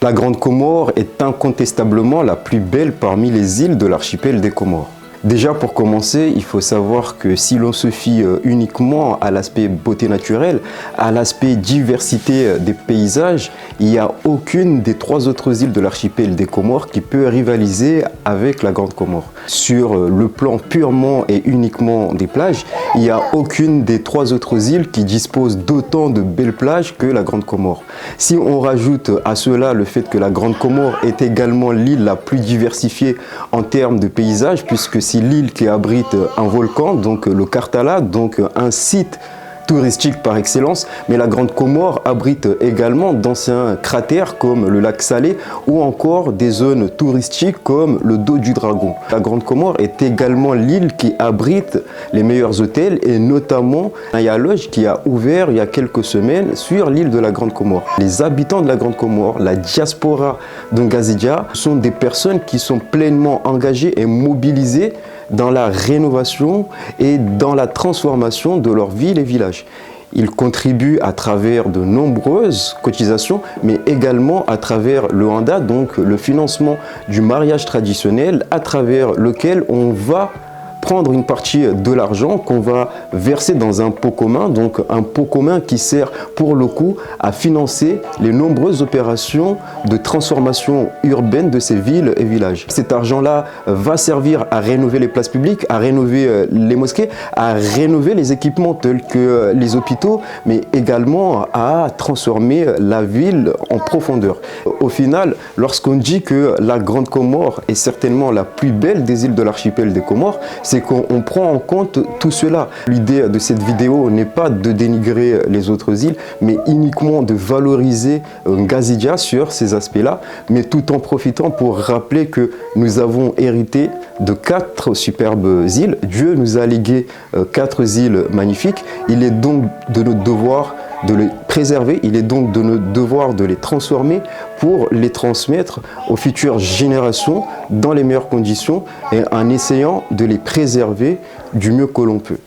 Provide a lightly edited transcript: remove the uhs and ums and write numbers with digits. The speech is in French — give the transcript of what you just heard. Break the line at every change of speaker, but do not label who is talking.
La Grande Comore est incontestablement la plus belle parmi les îles de l'archipel des Comores. Déjà pour commencer, il faut savoir que si l'on se fie uniquement à l'aspect beauté naturelle, à l'aspect diversité des paysages, il n'y a aucune des 3 autres îles de l'archipel des Comores qui peut rivaliser avec la Grande Comore. Sur le plan purement et uniquement des plages, il n'y a aucune des 3 autres îles qui dispose d'autant de belles plages que la Grande Comore. Si on rajoute à cela le fait que la Grande Comore est également l'île la plus diversifiée en termes de paysages, puisque c'est l'île qui abrite un volcan, donc le Karthala, donc un site touristique par excellence, mais la Grande Comore abrite également d'anciens cratères comme le lac Salé ou encore des zones touristiques comme le dos du Dragon. La Grande Comore est également l'île qui abrite les meilleurs hôtels et notamment un Yaloge qui a ouvert il y a quelques semaines sur l'île de la Grande Comore. Les habitants de la Grande Comore, la diaspora de Ngazidja, sont des personnes qui sont pleinement engagées et mobilisées dans la rénovation et dans la transformation de leur ville et village. Ils contribuent à travers de nombreuses cotisations, mais également à travers le handa, donc le financement du mariage traditionnel, à travers lequel on va prendre une partie de l'argent qu'on va verser dans un pot commun, donc un pot commun qui sert pour le coup à financer les nombreuses opérations de transformation urbaine de ces villes et villages. Cet argent-là va servir à rénover les places publiques, à rénover les mosquées, à rénover les équipements tels que les hôpitaux, mais également à transformer la ville en profondeur. Au final, lorsqu'on dit que la Grande Comore est certainement la plus belle des îles de l'archipel des Comores, c'est qu'on prend en compte tout cela. L'idée de cette vidéo n'est pas de dénigrer les autres îles, mais uniquement de valoriser Ngazidja sur ces aspects-là, mais tout en profitant pour rappeler que nous avons hérité de 4 superbes îles. Dieu nous a légué 4 îles magnifiques. Il est donc de notre devoir de les préserver, il est donc de notre devoir de les transformer pour les transmettre aux futures générations dans les meilleures conditions et en essayant de les préserver du mieux que l'on peut.